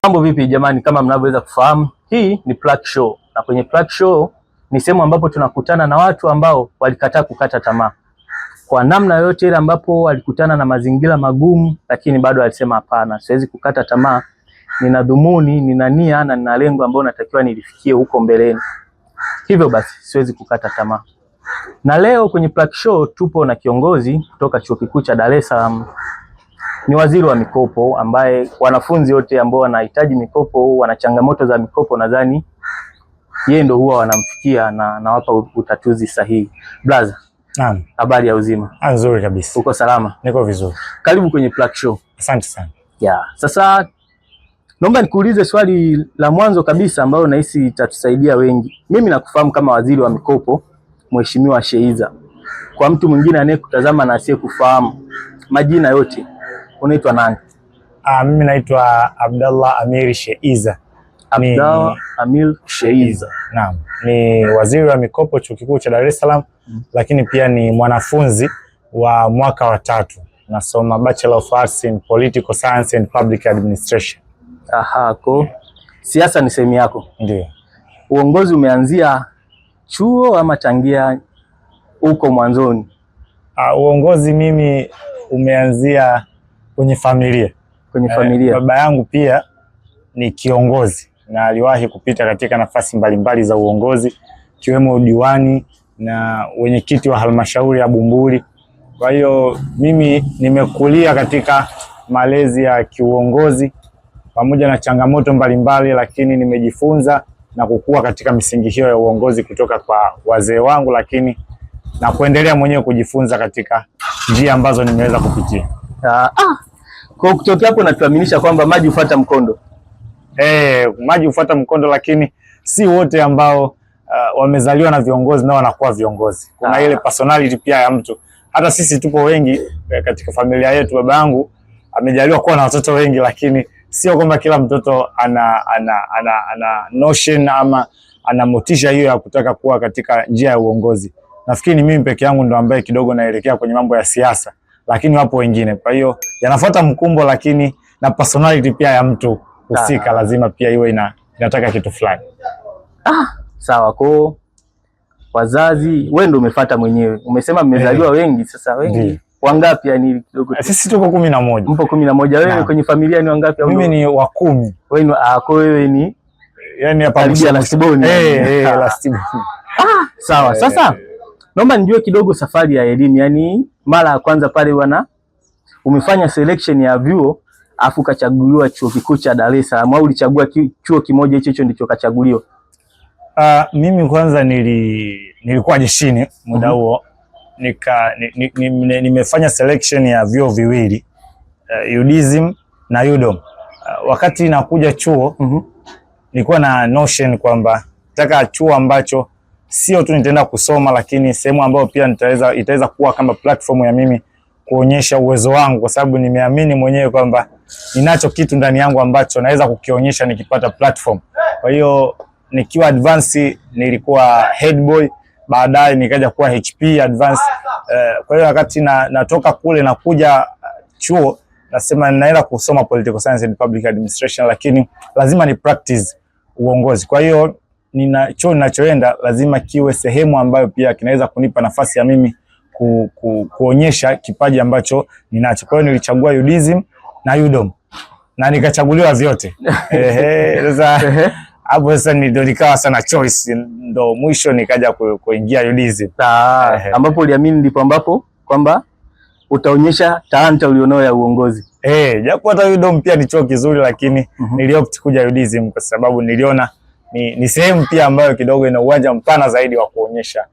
Mambo vipi jamani, kama mnavyoweza kufahamu, hii ni Plaque Show. Na kwenye Plaque Show ni sehemu ambapo tunakutana na watu ambao walikataa kukata tamaa. Kwa namna yoyote ile ambapo walikutana na mazingira magumu, lakini bado alisema hapana, siwezi kukata tamaa. Nina dhumuni, nina nia na nina lengo ambalo natakiwa nilifikie huko mbeleni. Hivyo basi siwezi kukata tamaa. Na leo kwenye Plaque Show tupo na kiongozi kutoka Chuo Kikuu cha Dar es Salaam. Ni waziri wa mikopo ambaye wanafunzi wote ambao wanahitaji mikopo, wana changamoto za mikopo, nadhani yeye ndo huwa wanamfikia na nawapa utatuzi sahihi. Brother, naam, habari ya uzima? Nzuri kabisa. Uko salama? Niko vizuri. Karibu kwenye Plaque Show. Asante sana. Sasa naomba nikuulize swali la mwanzo kabisa ambalo nahisi itatusaidia wengi. Mimi nakufahamu kama waziri wa mikopo, Mheshimiwa Sheiza. Kwa mtu mwingine anayekutazama na asiyekufahamu, majina yote unaitwa nani? Mimi naitwa Abdallah Amir Sheiza. Abdallah Amir Sheiza. Naam, ni waziri wa mikopo Chuo Kikuu cha Dar es Salaam, lakini pia ni mwanafunzi wa mwaka wa 3. Nasoma Bachelor of Arts in Political Science and Public Administration. Siasa ni sehemu yako? Ndio. Uongozi umeanzia chuo ama tangia huko mwanzoni? Uongozi mimi umeanzia kwenye familia. Kwenye familia. Baba yangu pia ni kiongozi na aliwahi kupita katika nafasi mbalimbali za uongozi, kiwemo udiwani na wenyekiti wa halmashauri ya Bumbuli. Kwa hiyo mimi nimekulia katika malezi ya kiuongozi pamoja na changamoto mbalimbali, lakini nimejifunza na kukua katika misingi hiyo ya uongozi kutoka kwa wazee wangu, lakini na kuendelea mwenyewe kujifunza katika njia ambazo nimeweza kupitia. Kwa kutokea hapo natuaminisha kwamba maji hufuata mkondo. Maji hufuata mkondo, lakini si wote ambao wamezaliwa na viongozi nao wanakuwa viongozi. Kuna ile personality pia ya mtu. Hata sisi tupo wengi katika familia yetu. Baba yangu amejaliwa kuwa na watoto wengi, lakini sio kwamba kila mtoto ana notion ama ana motisha hiyo ya kutaka kuwa katika njia ya uongozi. Nafikiri ni mimi peke yangu ndo ambaye kidogo naelekea kwenye mambo ya siasa, lakini wapo wengine. Kwa hiyo yanafuata mkumbo, lakini na personality pia ya mtu husika lazima pia iwe inataka kitu fulani. Sawa. Kwa wazazi, wewe ndio umefuata mwenyewe. Umesema mmezaliwa wengi, sasa wengi wangapi? Yani kidogo. Sisi tuko 11. Mpo 11. Wewe kwenye familia ni wangapi? Mimi ni wa 10. Wewe ni yani hapa Lastiboni. Lastiboni. Sawa. Sasa naomba nijue kidogo safari ya elimu. Yani mara ya kwanza pale umefanya selection ya vyuo afu kachaguliwa Chuo Kikuu cha Dar es Salaam, au ulichagua chuo kimoja hicho ndicho kachaguliwa? Mimi kwanza nilikuwa jeshini muda huo. Nimefanya selection ya vyuo viwili, UDSM na UDOM. Wakati nakuja chuo nilikuwa na notion kwamba nataka chuo ambacho sio tu nitaenda kusoma, lakini sehemu ambayo pia itaweza kuwa kama platform ya mimi kuonyesha uwezo wangu, kwa sababu nimeamini mwenyewe kwamba ninacho kitu ndani yangu ambacho naweza kukionyesha nikipata platform. Kwa hiyo nikiwa advance nilikuwa head boy, baadaye nikaja kuwa HP advance. Kwa hiyo wakati natoka kule na kuja chuo, nasema naenda kusoma Political Science and Public Administration, lakini lazima ni practice uongozi. Kwa hiyo chuo ninachoenda lazima kiwe sehemu ambayo pia kinaweza kunipa nafasi ya mimi kuonyesha kipaji ambacho ninacho. Kwa hiyo nilichagua UDSM na UDOM na nikachaguliwa vyote. Sasa hapo sasa ndio nikawa sana choice, ndo mwisho nikaja kuingia UDSM. Ambapo uliamini ndipo ambapo kwamba utaonyesha talanta ulionayo ya uongozi. Japo hata UDOM pia ni chuo kizuri, lakini niliopt kuja UDSM kwa sababu niliona ni sehemu pia ambayo kidogo ina uwanja mpana zaidi wa kuonyesha.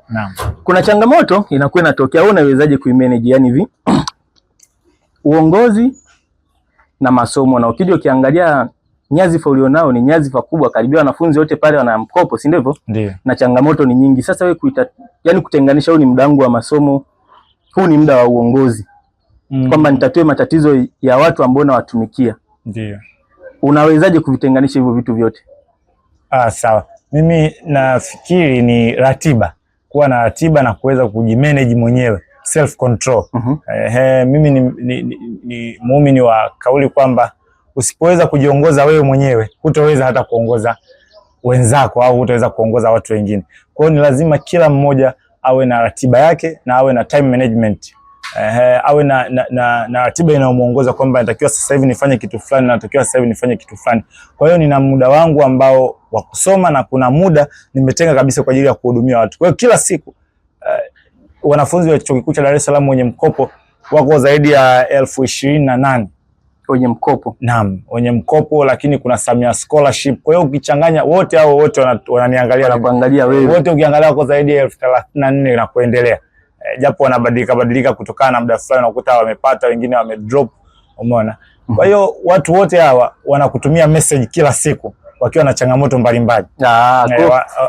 Naam. Kuna changamoto inakuwa inatokea, wewe unawezaje kuimanage? Yani hivi uongozi na masomo, na ukija ukiangalia nyazifa ulionao ni nyazifa kubwa, karibia wanafunzi wote pale wana mkopo, si ndivyo? Ndio. Na changamoto ni nyingi. Sasa wewe kutenganisha, huu ni muda wangu wa masomo, huu ni muda wa uongozi, kwamba nitatue matatizo ya watu ambao nawatumikia. Ndio. Unawezaje kuvitenganisha hivyo vitu vyote? Sawa. Mimi nafikiri ni ratiba, kuwa na ratiba na kuweza kujimanage mwenyewe, self control. Mimi ni muumini wa kauli kwamba usipoweza kujiongoza wewe mwenyewe, hutoweza hata kuongoza wenzako au hutaweza kuongoza watu wengine. Kwa hiyo ni lazima kila mmoja awe na ratiba yake na awe na time management. Awe na ratiba inayomuongoza kwamba natakiwa sasa hivi nifanye kitu fulani, natakiwa sasa hivi nifanye kitu fulani. Kwa hiyo nina muda wangu ambao wa kusoma na kuna muda nimetenga kabisa kwa ajili ya kuhudumia watu. Kwa hiyo kila siku wanafunzi wa Chuo Kikuu cha Dar es Salaam wenye mkopo wako zaidi ya 28,000 wenye mkopo. Naam, wenye mkopo, lakini kuna Samia Scholarship. Kwa hiyo ukichanganya wote hao wote wananiangalia na kuangalia wewe. Wote ukiangalia wako zaidi ya 34,000 na kuendelea. Japo wanabadilika kutokana na muda fulani, unakuta wamepata, wengine wamedrop, umeona. Kwa hiyo watu wote hawa wanakutumia message kila siku wakiwa na changamoto mbalimbali.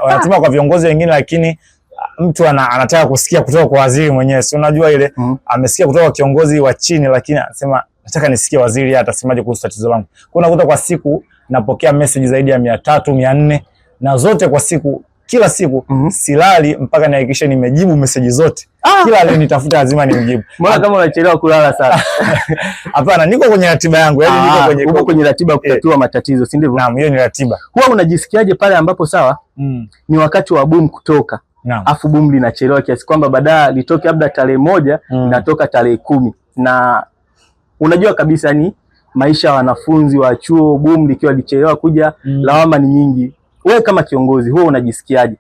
Wanatuma kwa viongozi wengine, lakini mtu anataka kusikia kutoka kwa waziri mwenyewe. Si unajua ile amesikia kutoka kwa kiongozi wa chini, lakini anasema nataka nisikie waziri atasemaje kuhusu tatizo langu. Kwa unakuta kwa siku napokea message zaidi ya 300, 400 na zote kwa siku, kila siku silali mpaka nihakikishe nimejibu message zote. Kila leo nitafuta lazima nimjibu. Mbona kama unachelewa kulala sana? Hapana, niko kwenye ratiba yangu. Yaani niko kwenye ratiba ya kutatua matatizo, si ndivyo? Naam, hiyo ni ratiba. Huwa unajisikiaje pale ambapo sawa ni wakati wa boom kutoka, afu boom linachelewa kiasi kwamba baadaye litoke labda tarehe 1 natoka tarehe 10, na unajua kabisa ni maisha ya wanafunzi wa chuo, boom likiwa lichelewa kuja, lawama ni nyingi. Wewe kama kiongozi huwa unajisikiaje?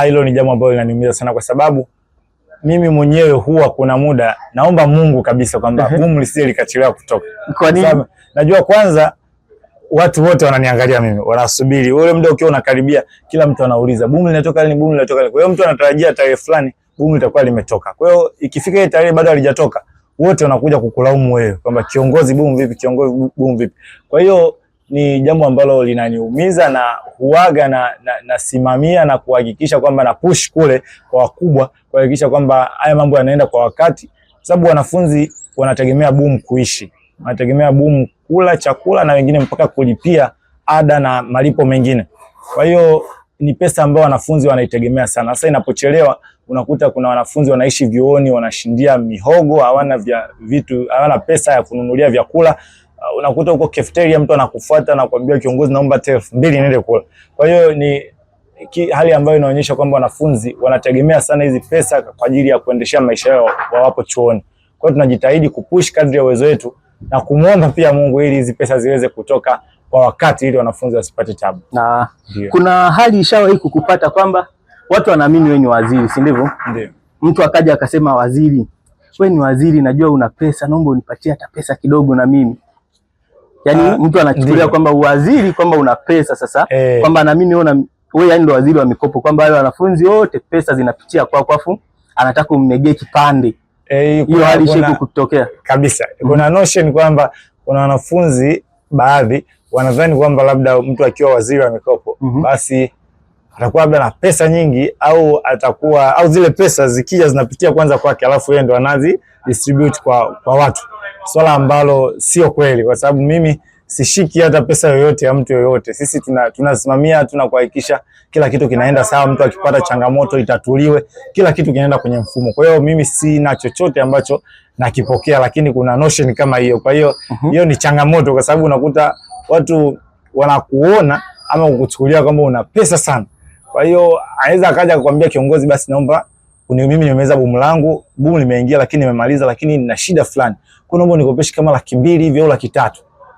Hilo ni jambo ambalo linaniumiza sana, kwa sababu mimi mwenyewe huwa kuna muda naomba Mungu kabisa kwamba boom lisije likachelewa kutoka. Kwa nini? Najua kwanza watu wote wananiangalia mimi, wanasubiri ule muda ukiwa unakaribia, kila mtu anauliza boom linatoka lini, boom linatoka lini. Kwa hiyo mtu anatarajia tarehe fulani boom litakuwa limetoka. Kwa hiyo ikifika ile tarehe bado halijatoka, wote wanakuja kukulaumu wewe kwamba kiongozi boom vipi, kiongozi boom vipi. Kwa hiyo ni jambo ambalo linaniumiza, na huaga nasimamia na kuhakikisha kwamba na push kule kwa wakubwa kuhakikisha kwamba haya mambo yanaenda kwa wakati, sababu wanafunzi wanategemea boom kuishi, wanategemea boom kula chakula na wengine mpaka kulipia ada na malipo mengine. Kwa hiyo ni pesa ambayo wanafunzi wanaitegemea sana. Sasa inapochelewa unakuta kuna wanafunzi wanaishi vyuoni, wanashindia mihogo, hawana pesa ya kununulia vyakula. Unakuta huko cafeteria mtu anakufuata na kuambia kiongozi, naomba 2,000 niende kula. Kwa hiyo ni hali ambayo inaonyesha kwamba wanafunzi wanategemea sana hizi pesa kwa ajili ya kuendeshea maisha yao wawapo chuoni. Kwa hiyo tunajitahidi kupush kadri ya uwezo wetu na kumuomba pia Mungu ili hizi pesa ziweze kutoka kwa wakati ili wanafunzi wasipate tabu. Na kuna hali ishawahi kukupata kwamba watu wanaamini wewe ni waziri, si ndivyo? Ndio. Mtu akaja akasema, waziri, wewe ni waziri, najua una pesa, naomba unipatie hata pesa kidogo na mimi. Yaani mtu anachukulia kwamba uwaziri kwamba una pesa sasa, kwamba anaamini wewe yani ndo waziri wa mikopo, kwamba wale wanafunzi wote pesa zinapitia kwako, afu anataka ummegee kipande. Hiyo hali ishawahi kutokea kabisa. Kuna notion kwamba kuna wanafunzi baadhi wanadhani kwamba labda mtu akiwa waziri wa mikopo basi atakuwa labda na pesa nyingi, au zile pesa zikija zinapitia kwanza kwake, alafu yeye ndo anazi distribute kwa watu. Swala ambalo sio kweli, kwa sababu mimi sishiki hata pesa yoyote ya mtu yoyote. Sisi tunasimamia, tunakuhakikisha kila kitu kinaenda sawa, mtu akipata changamoto itatuliwe, kila kitu kinaenda kwenye mfumo. Kwa hiyo mimi sina chochote ambacho nakipokea, lakini kuna notion kama hiyo. Kwa hiyo hiyo ni changamoto, kwa sababu unakuta watu wanakuona ama kukuchukulia kwamba una pesa sana. Kwa hiyo anaweza akaja kukwambia kiongozi, basi naomba mimi nimeweza boom langu, boom limeingia lakini nimemaliza, lakini nina shida fulani, kwa naomba nikopeshe kama 200,000 hivi au 300,000.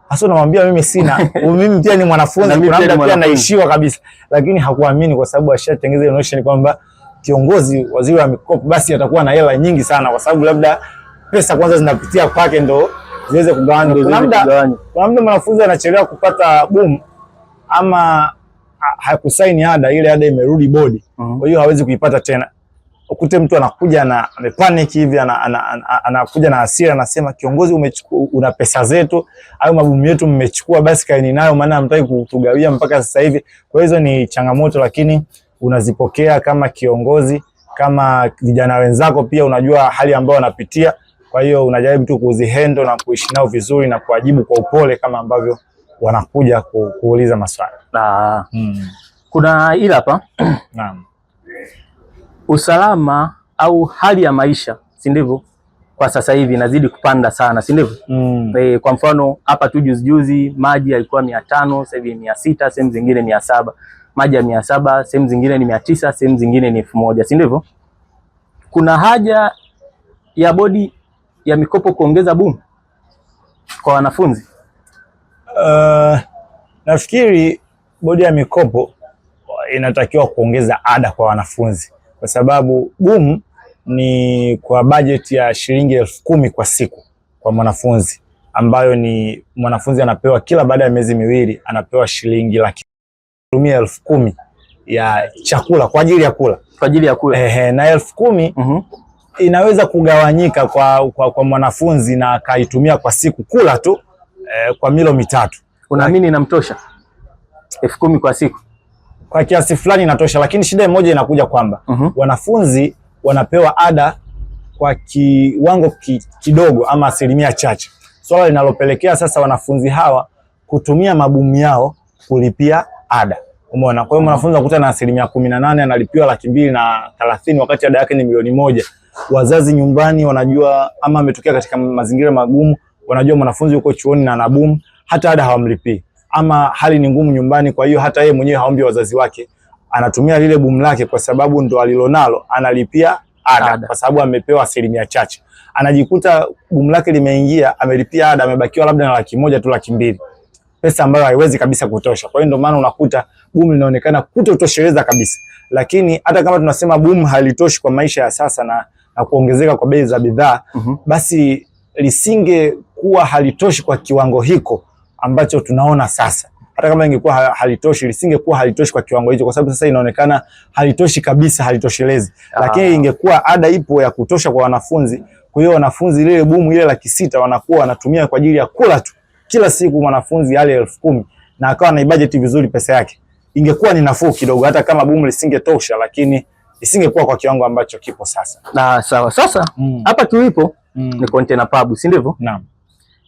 Hasa namwambia mimi sina, mimi pia ni mwanafunzi, kuna muda pia naishiwa kabisa, lakini hakuamini kwa sababu ashatengeneza notion kwamba kiongozi, waziri wa mikopo, basi atakuwa na hela nyingi sana, kwa sababu labda pesa kwanza zinapitia kwake ndo ziweze kugawanywa. Kuna muda mwanafunzi anachelewa kupata boom ama hakusaini ada, ile ada imerudi bodi, kwa hiyo hawezi kuipata tena. Ukute mtu anakuja na amepanic hivi, anakuja na hasira, anasema kiongozi, una pesa zetu au mabomu yetu mmechukua, basi kaeni nayo, maana hamtaki kutugawia mpaka sasa hivi. Kwa hizo ni changamoto, lakini unazipokea kama kiongozi, kama vijana wenzako pia unajua hali ambayo wanapitia. Kwa hiyo unajaribu tu kuzihandle na kuishi nao vizuri na kuwajibu kwa upole kama ambavyo wanakuja kuuliza maswali. Kuna ila hapa naam, usalama au hali ya maisha, si ndivyo, kwa sasa hivi inazidi kupanda sana, si ndivyo? Kwa mfano hapa tu juzi maji yalikuwa 500, sasa hivi 600, sehemu zingine 700. Maji ya 700, sehemu zingine ni 900, sehemu zingine ni 1000, si ndivyo? Kuna haja ya bodi ya mikopo kuongeza boom kwa wanafunzi? Nafikiri bodi ya mikopo inatakiwa kuongeza ada kwa wanafunzi, kwa sababu boom ni kwa bajeti ya shilingi 10,000 kwa siku kwa mwanafunzi, ambayo ni mwanafunzi anapewa kila baada ya miezi miwili anapewa shilingi 10,000 ya chakula kwa ajili ya kula. Kwa ajili ya kula. Na 10,000 inaweza kugawanyika kwa mwanafunzi na akaitumia kwa siku kula tu kwa milo mitatu. Unaamini inamtosha 10,000 kwa siku? Kwa kiasi fulani inatosha, lakini shida moja inakuja kwamba wanafunzi wanapewa ada kwa kiwango kidogo ama asilimia chache, swala linalopelekea sasa wanafunzi hawa kutumia mabumu yao kulipia ada. Umeona? Kwa hiyo mwanafunzi anakuta na 18% analipiwa 230,000 wakati ada yake ni 1,000,000. Wazazi nyumbani wanajua, ama ametokea katika mazingira magumu, wanajua mwanafunzi yuko chuoni na ana boom, hata ada hawamlipii, ama hali ni ngumu nyumbani, kwa hiyo hata yeye mwenyewe haombi wazazi wake, anatumia lile boom lake kwa sababu ndo alilonalo, analipia ada kwa sababu amepewa asilimia chache. Anajikuta boom lake limeingia, amelipia ada, amebakiwa labda na 100,000 tu, 200,000, pesa ambayo haiwezi kabisa kutosha. Kwa hiyo ndio maana unakuta boom linaonekana kutotosheleza kabisa. Lakini hata kama tunasema boom halitoshi kwa maisha ya sasa na kuongezeka kwa bei za bidhaa, basi lisingekuwa halitoshi kwa kiwango hiko ambacho tunaona sasa. Hata kama ingekuwa halitoshi, lisingekuwa halitoshi kwa kiwango hicho, kwa sababu sasa inaonekana halitoshi kabisa, halitoshelezi. Lakini ingekuwa ada ipo ya kutosha kwa wanafunzi, kwa hiyo wanafunzi lile boom ile 600,000 wanakuwa wanatumia kwa ajili ya kula tu kila siku, mwanafunzi yale 10,000 na akawa na budget vizuri pesa yake, ingekuwa ni nafuu kidogo, hata kama boom lisingetosha, lakini isingekuwa kwa kiwango ambacho kipo sasa. Na sawa, sasa hapa tulipo ni Container Pub, si ndivyo? Naam.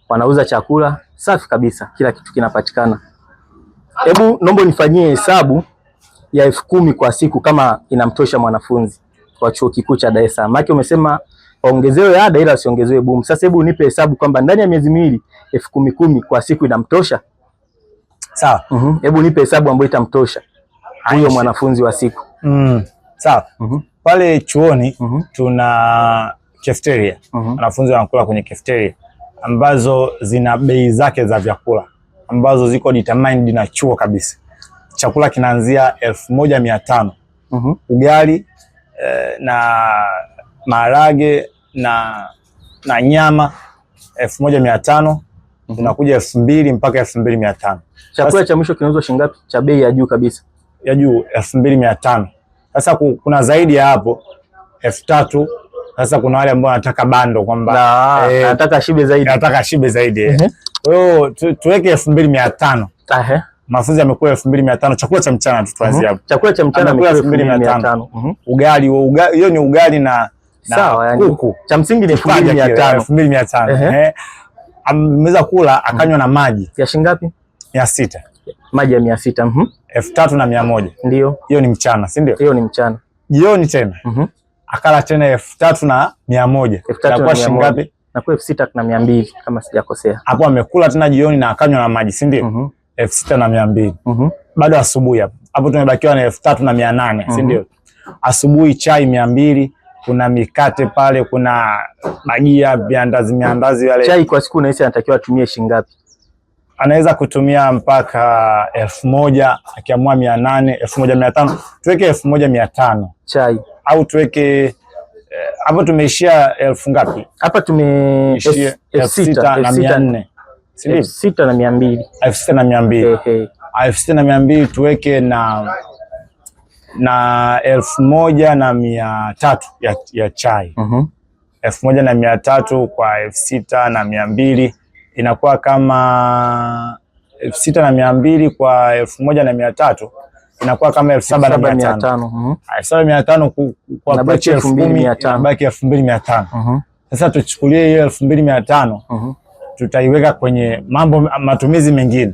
Wanauza chakula safi kabisa, kila kitu kinapatikana. Hebu naomba nifanyie hesabu ya 10,000 kwa siku kama inamtosha mwanafunzi wa chuo kikuu cha Dar es Salaam. Maana umesema waongezewe ada ila usiongezewe boom. Sasa hebu nipe hesabu kwamba ndani ya miezi miwili 10,000 kwa siku inamtosha. Sawa. Hebu nipe hesabu ambayo itamtosha huyo mwanafunzi wa siku. Sawa. Pale chuoni tuna cafeteria. Wanafunzi wanakula kwenye cafeteria ambazo zina bei zake za vyakula ambazo ziko determined na chuo kabisa. Chakula kinaanzia 1,500. Ugali na maharage na nyama 1,500, unakuja 2,000 mpaka 2,500. Chakula cha mwisho kinauzwa shilingi ngapi cha bei ya juu kabisa? Ya juu 2,500. Sasa kuna zaidi ya hapo 3,000. Sasa kuna wale ambao wanataka bando kwamba anataka shibe zaidi. Anataka shibe zaidi. Kwa hiyo tuweke 2,500. Mafunzo yamekuwa 2,500. Chakula cha mchana tuanze hapo. Chakula cha mchana ni 2,500. Ugali hiyo ni ugali na sawa, yani kuku. Cha msingi ni 2,500. 2,500. Ameweza kula akanywa na maji ya shilingi ngapi? 600. Maji ya 600. 3,100. Ndio. Hiyo ni mchana, si ndio? Hiyo ni mchana. Jioni tena. Akala tena 3,100. Inakuwa shilingi ngapi? Inakuwa 6,200 kama sijakosea. Hapo amekula tena jioni na akanywa na maji, si ndio? 6,200. Bado asubuhi hapo tumebakiwa na 3,800, si ndio? Asubuhi chai 200, kuna mikate pale, kuna magia, miandazi wale. Chai kwa siku unahisi anatakiwa atumie shilingi ngapi? Anaweza kutumia mpaka 1,000, akiamua 800, 1,500. Tuweke 1,500 chai, au tuweke hapo tumeishia 1,000 ngapi? Hapa tumeishia 6,400. Si ndio? 6,200. 6,200. 6,200 tuweke na 1,300 ya chai. 1,300 kwa 6,200 inakuwa kama 6,200 kwa 1,300 inakuwa kama 7,500. 7,500 kwa baki 10,000 baki 2,500. Sasa tuchukulie hiyo 2,500 tutaiweka kwenye matumizi mengine.